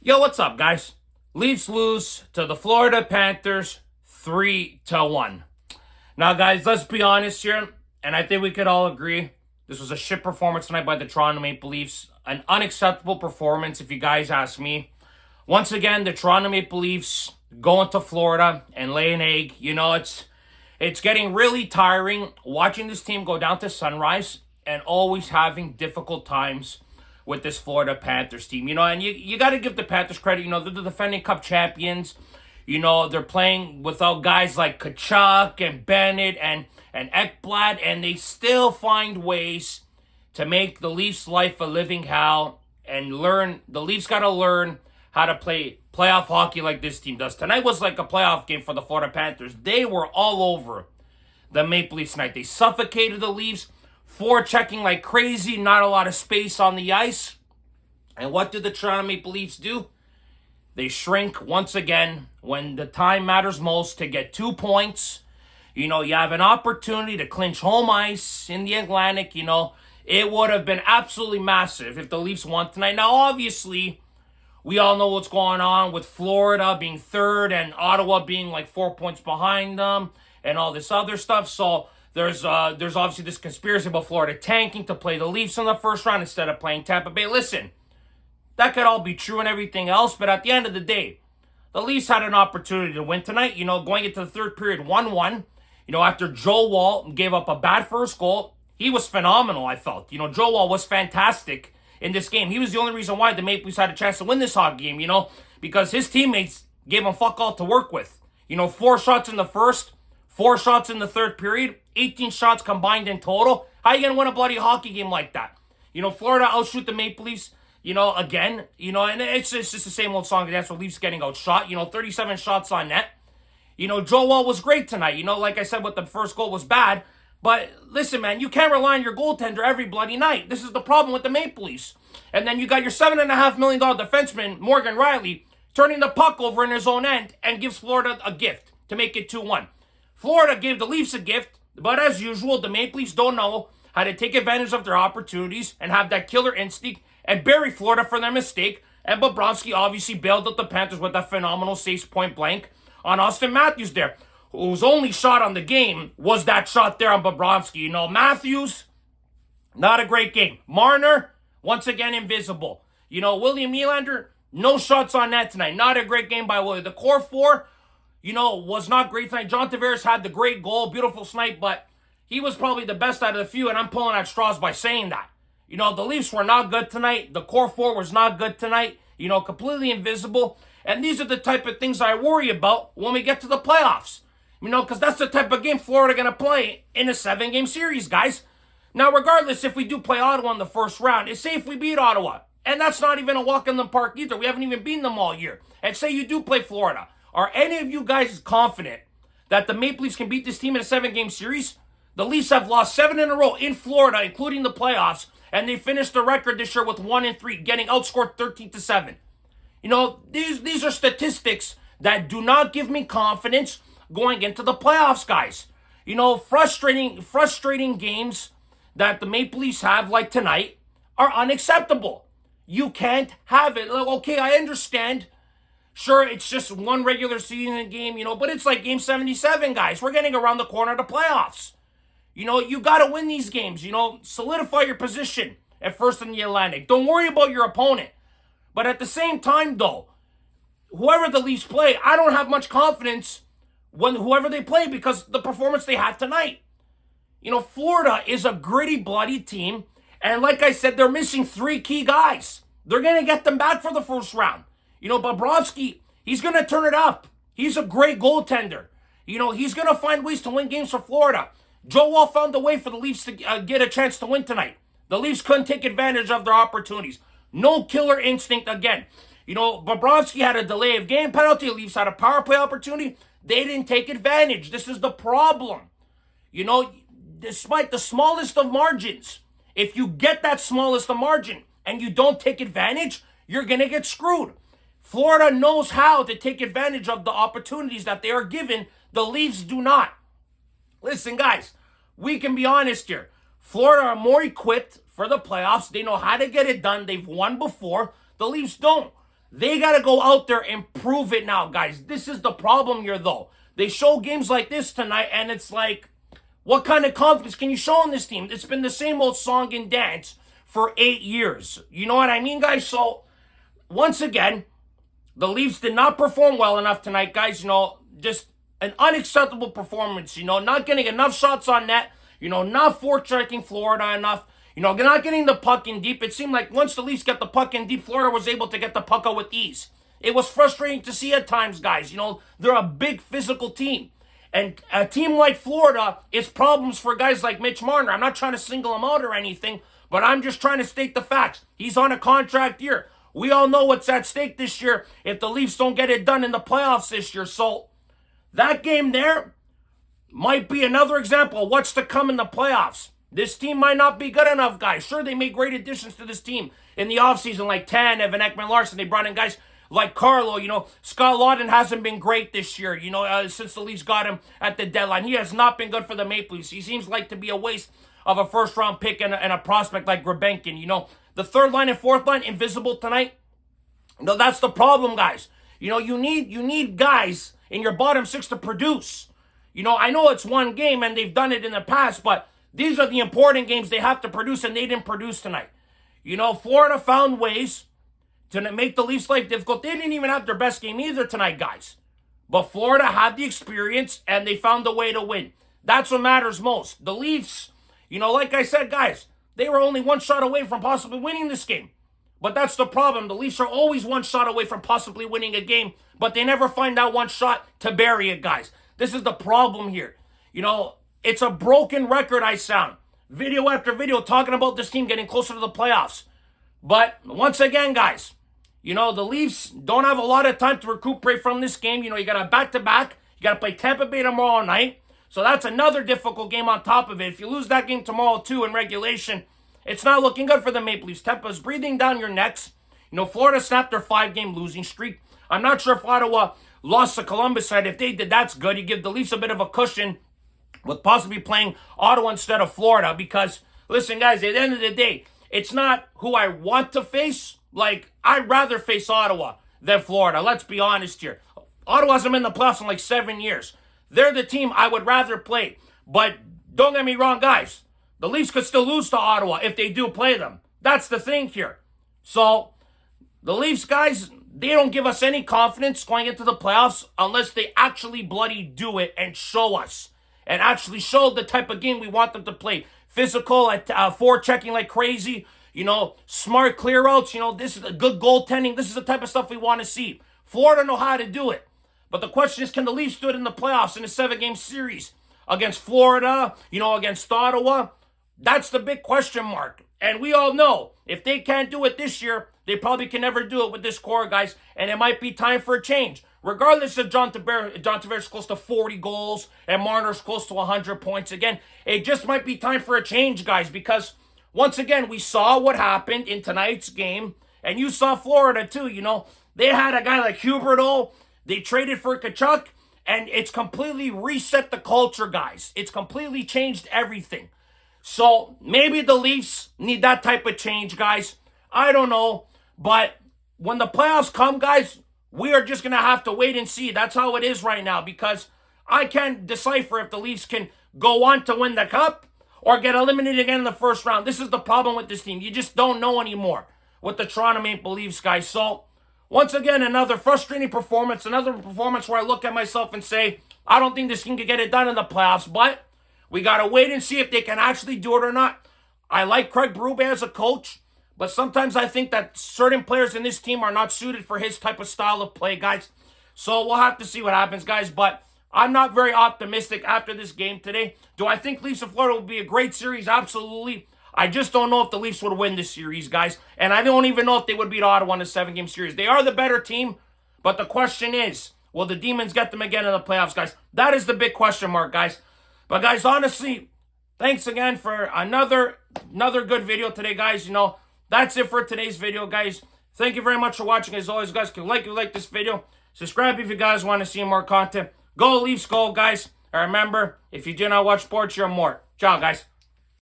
Yo, what's up, guys? Leafs lose to the Florida Panthers 3-1. Now, guys, let's be honest here, and I think we could all agree this was a shit performance tonight by the Toronto Maple Leafs. An unacceptable performance, if you guys ask me. Once again, the Toronto Maple Leafs going to Florida and lay an egg. It's getting really tiring watching this team go down to Sunrise and always having difficult times with this Florida Panthers team. And you got to give the Panthers credit. They're the defending Cup champions. They're playing without guys like Kachuk and Bennett and Ekblad, and they still find ways to make the Leafs' life a living hell and learn. The Leafs got to learn how to play playoff hockey like this team does. Tonight was like a playoff game for the Florida Panthers. They were all over the Maple Leafs tonight. They suffocated the Leafs, forechecking like crazy, not a lot of space on the ice. And what did the Toronto Maple Leafs do? They shrink once again when the time matters most to get 2 points. You have an opportunity to clinch home ice in the Atlantic. It would have been absolutely massive if the Leafs won tonight. Now, obviously, we all know what's going on with Florida being third and Ottawa being like 4 points behind them and all this other stuff. So there's obviously this conspiracy about Florida tanking to play the Leafs in the first round instead of playing Tampa Bay. Listen, that could all be true and everything else, but at the end of the day, the Leafs had an opportunity to win tonight. Going into the third period 1-1, after Joe Woll gave up a bad first goal, he was phenomenal, I felt. Joe Woll was fantastic in this game. He was the only reason why the Maple Leafs had a chance to win this hockey game, because his teammates gave him fuck all to work with. 4 shots in the first, 4 shots in the third period, 18 shots combined in total. How you going to win a bloody hockey game like that? Florida outshoot the Maple Leafs, again, and it's just the same old song. That's what Leafs getting outshot. 37 shots on net. Joe Woll was great tonight. Like I said, what the first goal was bad. But listen, man, you can't rely on your goaltender every bloody night. This is the problem with the Maple Leafs. And then you got your $7.5 million defenseman, Morgan Riley, turning the puck over in his own end and gives Florida a gift to make it 2-1. Florida gave the Leafs a gift, but as usual, the Maple Leafs don't know how to take advantage of their opportunities and have that killer instinct and bury Florida for their mistake. And Bobrovsky obviously bailed out the Panthers with that phenomenal save point blank on Austin Matthews there, whose only shot on the game was that shot there on Bobrovsky. Matthews, not a great game. Marner, once again, invisible. William Nylander, no shots on net tonight. Not a great game by William. The core four, was not great tonight. John Tavares had the great goal, beautiful snipe, but he was probably the best out of the few, and I'm pulling at straws by saying that. The Leafs were not good tonight. The core four was not good tonight. Completely invisible. And these are the type of things I worry about when we get to the playoffs. Because that's the type of game Florida going to play in a 7-game series, guys. Now, regardless if we do play Ottawa in the first round, it's say if we beat Ottawa. And that's not even a walk in the park either. We haven't even beaten them all year. And say you do play Florida. Are any of you guys confident that the Maple Leafs can beat this team in a 7-game series? The Leafs have lost 7 in a row in Florida, including the playoffs. And they finished the record this year with 1-3, getting outscored 13-7. These are statistics that do not give me confidence going into the playoffs, guys. Frustrating games that the Maple Leafs have, like tonight, are unacceptable. You can't have it. Okay, I understand. Sure, it's just one regular season game, but it's like game 77, guys. We're getting around the corner of the playoffs. You got to win these games. Solidify your position at first in the Atlantic. Don't worry about your opponent. But at the same time, though, whoever the Leafs play, I don't have much confidence when whoever they play because the performance they had tonight. Florida is a gritty, bloody team. And like I said, they're missing 3 key guys. They're going to get them back for the first round. Bobrovsky, he's going to turn it up. He's a great goaltender. He's going to find ways to win games for Florida. Joe Woll found a way for the Leafs to get a chance to win tonight. The Leafs couldn't take advantage of their opportunities. No killer instinct again. Bobrovsky had a delay of game penalty. The Leafs had a power play opportunity. They didn't take advantage. This is the problem. Despite the smallest of margins, if you get that smallest of margin and you don't take advantage, you're going to get screwed. Florida knows how to take advantage of the opportunities that they are given. The Leafs do not. Listen, guys, we can be honest here. Florida are more equipped for the playoffs. They know how to get it done. They've won before. The Leafs don't. They got to go out there and prove it now, guys. This is the problem here, though. They show games like this tonight, and it's like, what kind of confidence can you show in this team? It's been the same old song and dance for 8 years. You know what I mean, guys? So, once again, the Leafs did not perform well enough tonight, guys. Just an unacceptable performance. Not getting enough shots on net. Not forechecking Florida enough. Not getting the puck in deep. It seemed like once the Leafs got the puck in deep, Florida was able to get the puck out with ease. It was frustrating to see at times, guys. They're a big physical team. And a team like Florida is problems for guys like Mitch Marner. I'm not trying to single him out or anything, but I'm just trying to state the facts. He's on a contract year. We all know what's at stake this year if the Leafs don't get it done in the playoffs this year. So that game there might be another example of what's to come in the playoffs. This team might not be good enough, guys. Sure, they made great additions to this team in the offseason, like Tanev and Ekman-Larsson. They brought in guys like Carlo. Scott Laughton hasn't been great this year, since the Leafs got him at the deadline. He has not been good for the Maple Leafs. He seems like to be a waste of a first-round pick and a prospect like Grebenkin. The third line and fourth line, invisible tonight. That's the problem, guys. You need guys in your bottom six to produce. I know it's one game and they've done it in the past, but these are the important games they have to produce, and they didn't produce tonight. Florida found ways to make the Leafs' life difficult. They didn't even have their best game either tonight, guys. But Florida had the experience, and they found a way to win. That's what matters most. The Leafs, like I said, guys, they were only one shot away from possibly winning this game. But that's the problem. The Leafs are always one shot away from possibly winning a game, but they never find that one shot to bury it, guys. This is the problem here. It's a broken record I sound. Video after video talking about this team getting closer to the playoffs. But once again, guys, the Leafs don't have a lot of time to recuperate from this game. You got a back-to-back. You got to play Tampa Bay tomorrow night. So that's another difficult game on top of it. If you lose that game tomorrow, too, in regulation, it's not looking good for the Maple Leafs. Tampa's breathing down your necks. Florida snapped their 5-game losing streak. I'm not sure if Ottawa lost to Columbus side. If they did, that's good. You give the Leafs a bit of a cushion with possibly playing Ottawa instead of Florida. Because, listen, guys, at the end of the day, it's not who I want to face. I'd rather face Ottawa than Florida. Let's be honest here. Ottawa hasn't been in the playoffs in like 7 years. They're the team I would rather play. But don't get me wrong, guys. The Leafs could still lose to Ottawa if they do play them. That's the thing here. So, the Leafs, guys, they don't give us any confidence going into the playoffs unless they actually bloody do it and show us. And actually show the type of game we want them to play. Physical, forechecking like crazy. Smart clear-outs. This is a good goaltending. This is the type of stuff we want to see. Florida know how to do it. But the question is, can the Leafs do it in the playoffs in a 7-game series? Against Florida, against Ottawa? That's the big question mark. And we all know, if they can't do it this year, they probably can never do it with this core, guys. And it might be time for a change. Regardless of John Tavares close to 40 goals and Marner's close to 100 points again, it just might be time for a change, guys. Because, once again, we saw what happened in tonight's game. And you saw Florida, too, They had a guy like Huberdeau. They traded for Tkachuk. And it's completely reset the culture, guys. It's completely changed everything. So, maybe the Leafs need that type of change, guys. I don't know. But when the playoffs come, guys, we are just going to have to wait and see. That's how it is right now. Because I can't decipher if the Leafs can go on to win the Cup or get eliminated again in the first round. This is the problem with this team. You just don't know anymore with the Toronto Maple Leafs, guys. So, once again, another frustrating performance. Another performance where I look at myself and say, I don't think this team can get it done in the playoffs. But we got to wait and see if they can actually do it or not. I like Craig Berube as a coach, but sometimes I think that certain players in this team are not suited for his type of style of play, guys. So we'll have to see what happens, guys. But I'm not very optimistic after this game today. Do I think Leafs and Florida will be a great series? Absolutely. I just don't know if the Leafs would win this series, guys. And I don't even know if they would beat Ottawa in a 7-game series. They are the better team, but the question is, will the Demons get them again in the playoffs, guys? That is the big question mark, guys. But, guys, honestly, thanks again for another good video today, guys. That's it for today's video, guys. Thank you very much for watching. As always, guys, if you like this video, subscribe if you guys want to see more content. Go Leafs, go, guys. And remember, if you do not watch sports, you're more. Ciao, guys.